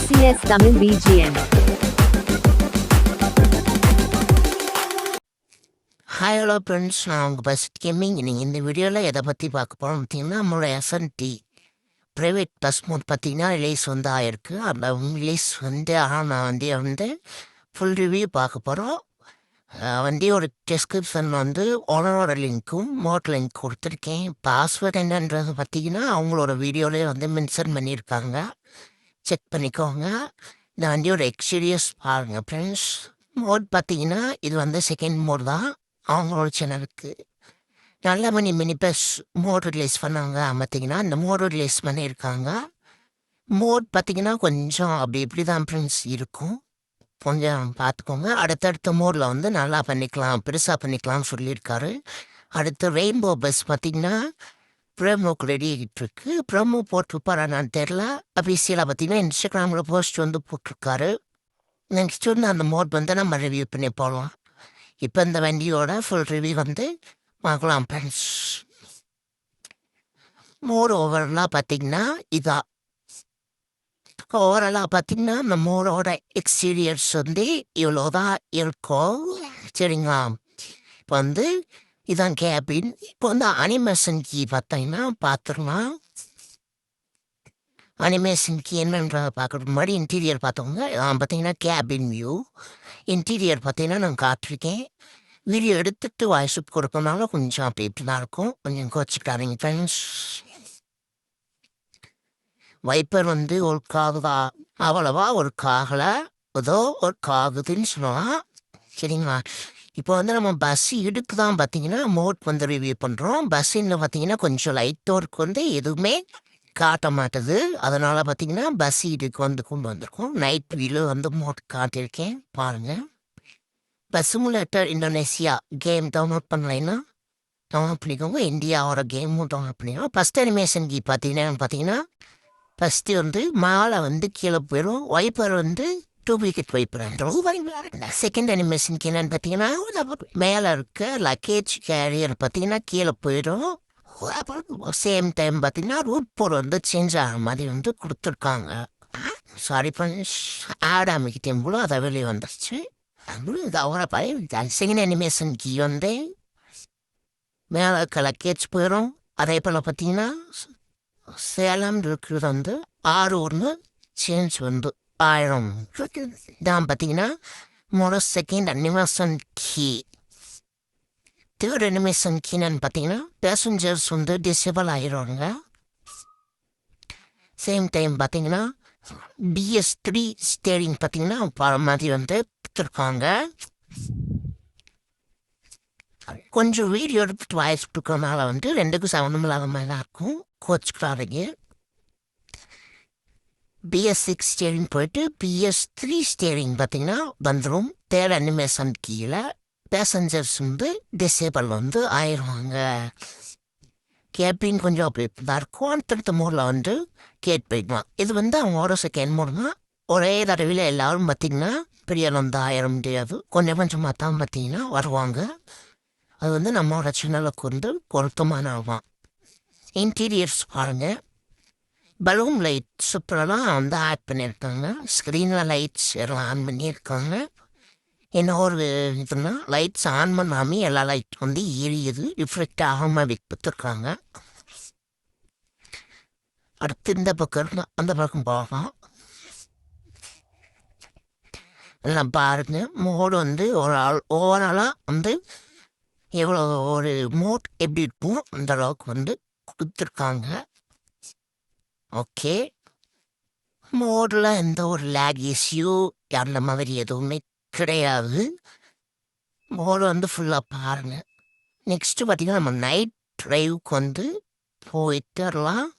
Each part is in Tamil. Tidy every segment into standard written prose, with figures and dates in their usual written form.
PCS Tamil BGM. Hi hello friends, நான் உங்கள் பஸ்ட் கேமிங். நீங்கள் இந்த வீடியோவில் எதை பற்றி பார்க்க போகிறோம் பார்த்தீங்கன்னா, நம்மளோட எஸ்என்டி ப்ரைவேட் பஸ் மோட் பார்த்தீங்கன்னா ரிலீஸ் வந்து ஆயிருக்கு. அந்த ரிலீஸ் வந்து நான் வந்து ஃபுல் ரிவ்யூ பார்க்க போகிறோம். வண்டியோட டிஸ்கிரிப்ஷன் வந்து ஓனரோட லிங்க்கும் மோட் லிங்க் கொடுத்துருக்கேன். பாஸ்வேர்ட் என்னன்றது பார்த்தீங்கன்னா அவங்களோட வீடியோலேயே வந்து மென்ஷன் பண்ணியிருக்காங்க, செக் பண்ணிக்கோங்க. இந்த வண்டியோட எக்ஸ்பீரியன்ஸ் பாருங்கள் ஃப்ரெண்ட்ஸ். மோட் பார்த்தீங்கன்னா இது வந்து செகண்ட் மோட் தான். அவங்களோட சேனலுக்கு நல்ல மினி பஸ் மோட் ரிலீஸ் பண்ணாங்க. பார்த்தீங்கன்னா இந்த மோட் ரிலீஸ் பண்ணியிருக்காங்க. மோட் பார்த்தீங்கன்னா கொஞ்சம் அப்படி இப்படி தான் ஃப்ரெண்ட்ஸ் இருக்கும், கொஞ்சம் பார்த்துக்கோங்க. அடுத்தடுத்த மோடில் வந்து நல்லா பண்ணிக்கலாம், பெருசாக பண்ணிக்கலாம்னு சொல்லியிருக்காரு. அடுத்து ரெயின்போ பஸ் பார்த்தீங்கன்னா ப்ரோமோக்கு ரெடி ஆகிட்டு இருக்கு. ப்ரோமோ போட்டிருப்பாரா நான் தெரில. அபிஷியலாக பார்த்தீங்கன்னா இன்ஸ்டாகிராமில் போஸ்ட் வந்து போட்டிருக்காரு. நெக்ஸ்ட் வந்து அந்த மோட் வந்து நம்ம ரிவ்யூ பண்ணி போகலாம். இப்போ இந்த வண்டியோட ஃபுல் ரிவ்யூ வந்து பார்க்கலாம் ஃப்ரெண்ட்ஸ். மோர் ஓவரலாக பார்த்தீங்கன்னா இதான். ஓவரலாக பார்த்தீங்கன்னா இந்த மோரோட எக்ஸ்பீரியன்ஸ் வந்து இவ்வளோ தான் இருக்கும், சரிங்களா? இப்போ வந்து இதான் கேபின். இப்போ வந்து அனிமேஷன் கீ பார்த்தீங்கன்னா பார்த்துடலாம். அனிமேஷன் கீ என்னன்றதை பார்க்குறதுக்கு முன்னாடி இன்டீரியர் பார்த்தவங்க பார்த்தீங்கன்னா கேபின் வியூ. இன்டீரியர் பார்த்தீங்கன்னா நான் காட்டிருக்கேன். வீடியோ எடுத்துட்டு வாய்ஸ் கொடுக்கறதுனால கொஞ்சம் அப்படி இப்படி தான் இருக்கும், கொஞ்சம் கோச்சிக்காதீங்க ஃப்ரெண்ட்ஸ். வைப்பர் வந்து ஒரு காகுதா, அவ்வளவா ஒரு காகலை, ஏதோ ஒரு காகுதுன்னு சொல்லலாம், சரிங்களா? இப்போ வந்து நம்ம பஸ் இடுக்கு தான் பார்த்தீங்கன்னா மோட் வந்து ரிவ்யூ பண்ணுறோம். பஸ்ஸில் பார்த்தீங்கன்னா கொஞ்சம் லைட் ஒர்க் வந்து எதுவுமே காட்ட மாட்டுது. அதனால் பார்த்தீங்கன்னா பஸ் இடுக்கு வந்து கொண்டு வந்திருக்கோம். நைட் வியூவில் வந்து மோட் காட்டியிருக்கேன் பாருங்கள். Bus simulator Indonesia game download பண்ணலைன்னா டவுன்லோட் பண்ணிக்கோங்க. இந்தியாவோட கேமும் டவுன்லோட் பண்ணிக்கோங்க. ஃபஸ்ட் அனிமேஷன் கீ பார்த்தீங்கன்னா ஃபஸ்ட்டு வந்து மாலை வந்து கீழே போயிடும். வைப்பர் வந்து duplicate wiper. Second animation key என்னன்னு பார்த்தீங்கன்னா மேலே இருக்க லக்கேஜ் கேரியர் பார்த்தீங்கன்னா கீழே போயிடும். சேம் டைம் பார்த்தீங்கன்னா ரூட் போர் வந்து சேஞ்ச் ஆகிற மாதிரி வந்து கொடுத்துருக்காங்க. சாரி ஃப்ரெண்ட்ஸ், ஆட் அமைக்கிட்டேன் போல அதை வெளியே வந்துருச்சு. செகண்ட் அனிமேஷன் கீ வந்து மேலே இருக்க லக்கேஜ் போயிடும். அதே போல் பார்த்தீங்கன்னா சேலம் இருக்கிறது வந்து 6 சேஞ்ச் வந்து 1000 தான் பார்த்தீங்கன்னா மொதல் second animation key. Third animation கீன்னு பார்த்தீங்கன்னா பேசஞ்சர்ஸ் வந்து டிசேபிள் ஆகிடுவாங்க. சேம் டைம் பார்த்தீங்கன்னா BS3 ஸ்டேரிங் பார்த்தீங்கன்னா மாதிரி வந்து கொடுத்துருக்காங்க. கொஞ்சம் வீடியோ எடுத்துட்டு வாய்ஸ் கொடுக்கறதுனால வந்து ரெண்டுக்கும் சம்மந்தம் இல்லாத மாதிரி தான் இருக்கும், கோச்சுக்காரங்க. BS6 ஸ்டேரிங் போயிட்டு BS3 ஸ்டேரிங் பார்த்தீங்கன்னா வந்துடும். தேர்ட் அனிமேஷன் கீழே பேசஞ்சர்ஸ் வந்து டிசேபிள் வந்து ஆயிடுவாங்க. கேபின் கொஞ்சம் அப்படி தான் இருக்கும். அடுத்தடுத்த மோடில் வந்து கேட் போயிடுவான். இது வந்து அவங்களோட செகண்ட் மோடு தான். ஒரே தடவையில் எல்லோரும் பார்த்திங்கன்னா பெரிய வந்து ஆயிட முடியாது, கொஞ்சம் கொஞ்சமாக தான் பார்த்திங்கன்னா வருவாங்க. அது வந்து நம்மளோட சேனலுக்கு வந்து பொருத்தமான ஆகும். இன்டீரியர்ஸ் பாருங்கள். பலூன் லைட் சூப்பரெல்லாம் வந்து ஆட் பண்ணியிருக்காங்க. ஸ்க்ரீனில் லைட்ஸ் எல்லாம் ஆன் பண்ணியிருக்காங்க. என்ன ஒரு இதுனா லைட்ஸ் ஆன் பண்ணாமல் எல்லா லைட் வந்து எரியுது, ரிஃப்ளெக்ட் ஆகாமல் வைத்துருக்காங்க. அடுத்து இந்த பக்கம் அந்த பக்கம் போகலாம். எல்லாம் பாருங்க. மோடு வந்து ஓவராலாக வந்து எவ்வளோ ஒரு மோட் எப்படி இருக்கும் அந்த அளவுக்கு வந்து கொடுத்துருக்காங்க. ஓகே, மோடில் எந்த ஒரு லேக் இஷ்யூ அந்த மாதிரி எதுவுமே கிடையாது. மோடு வந்து ஃபுல்லாக பாருங்கள். நெக்ஸ்ட்டு பார்த்திங்கன்னா நம்ம நைட் ட்ரைவுக்கு வந்து போயிட்டுலாம்.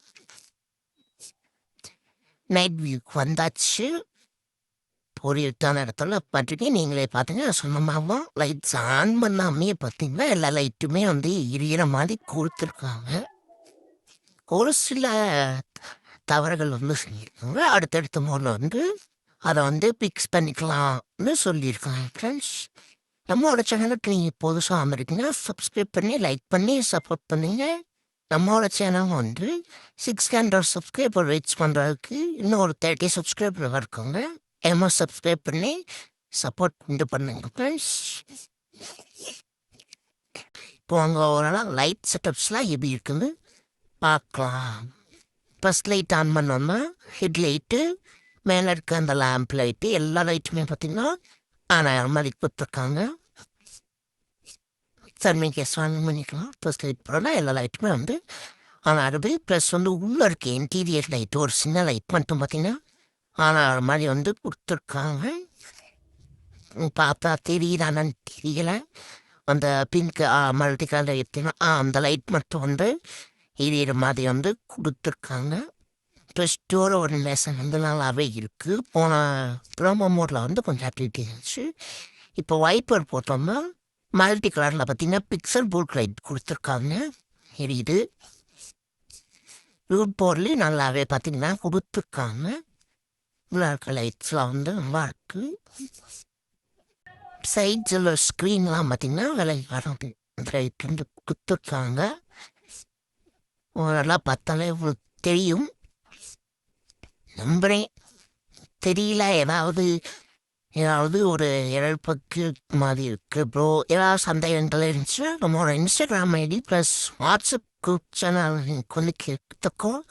நைட் வியூக்கு வந்தாச்சு. ஒரு இருட்டான இடத்துல பார்த்துட்டு நீங்களே பார்த்துங்க. சொன்னமாகவும் லைட்ஸ் ஆன் பண்ணாமே பார்த்தீங்கன்னா எல்லா லைட்டுமே வந்து எரியிற மாதிரி கொடுத்துருக்காங்க. ஒரு சில தவறுகள் வந்து சொல்லியிருக்காங்க. அடுத்தடுத்த மோடில் வந்து அதை வந்து பிக்ஸ் பண்ணிக்கலாம்னு சொல்லியிருக்காங்க ஃப்ரெண்ட்ஸ். நம்மளோட சேனலுக்கு நீங்கள் புதுசாக வந்திருக்கீங்க, சப்ஸ்கிரைப் பண்ணி லைக் பண்ணி சப்போர்ட் பண்ணுங்க. நம்மளோட சேனல் வந்து 600 சப்ஸ்கிரைபர் ரீச் பண்ணுறதுக்கு இன்னும் ஒரு 30 சப்ஸ்கிரைபர் இருக்குங்க. சப்ஸ்கிரைப் பண்ணி சப்போர்ட் பண்ணுங்க ஃப்ரெண்ட்ஸ். இப்போ அங்கே ஓரளவு லைட் செட்டப்ஸ்லாம் எப்படி இருக்குன்னு பார்க்கலாம். ஃபஸ்ட் லைட் ஆன் பண்ணோம்னா ஹெட் லைட்டு, மேலே இருக்க அந்த லேம்ப் லைட்டு, எல்லா லைட்டுமே பார்த்தீங்கன்னா ஆனாயிரம் மாதிரி கொடுத்துருக்காங்க. கேஸ் ஆன் பண்ணிக்கலாம். ஃபஸ்ட் லைட் போனால் எல்லா லைட்டுமே வந்து ஆனால் ப்ளஸ் வந்து உள்ளே இருக்க இன்டீரியர் லைட்டு ஒரு சின்ன லைட் மட்டும் பார்த்தீங்கன்னா ஆனால் மாதிரி வந்து கொடுத்துருக்காங்க. பார்த்தா தெரியுதானு தெரியல. அந்த பிங்க் மல்டி கலர் எடுத்தீங்கன்னா அந்த லைட் மட்டும் வந்து எரியிற மாதிரி வந்து கொடுத்துருக்காங்க. ப்ளஸ் டோர் ஒரு லெசன் வந்து நல்லாவே இருக்குது. போன ப்ரோமோ மோடில் வந்து கொஞ்சம் ஆக்டிவிட்டி இருந்துச்சு. இப்போ வைப்பர் போட்டோம்னா மல்டி கலரில் பார்த்தீங்கன்னா பிக்சல் போர்ட் லைட் கொடுத்துருக்காங்க, எரியுது. ரூட் போர்ட்லேயும் நல்லாவே பார்த்தீங்கன்னா கொடுத்துருக்காங்க. உள்ள இருக்க லைட்ஸ்லாம் வந்து நல்லா இருக்குது. சைட்ஸில் ஸ்க்ரீன்லாம் பார்த்தீங்கன்னா விலை வரும் லைட் வந்து கொடுத்துருக்காங்க. ஓரளவு பார்த்தாலே உங்களுக்கு தெரியும் நம்புறேன். தெரியல ஏதாவது ஒரு இழப்புக்கு மாதிரி இருக்குது ப்ரோ. ஏதாவது சந்தேகங்கள் இருந்துச்சுன்னா நம்மளோட Instagram ID plus WhatsApp group channel வந்து கேட்டுக்கோம்.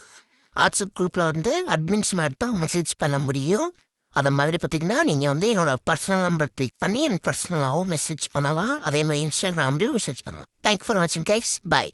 வாட்ஸ்அப் குரூப்பில் வந்து அட்மின்ஸ் மாதிரி தான் மெசேஜ் பண்ண முடியும். அதை மாதிரி பார்த்தீங்கன்னா நீங்கள் வந்து என்னோடய பர்சனல் நம்பர் கிளிக் பண்ணி எனக்கு பர்சனலாகவும் மெசேஜ் பண்ணலாம். அதே மாதிரி இன்ஸ்டாகிராம்லேயும் மெசேஜ் பண்ணலாம். தேங்க்யூ ஃபார் வாட்சிங் கைஸ். பாய்.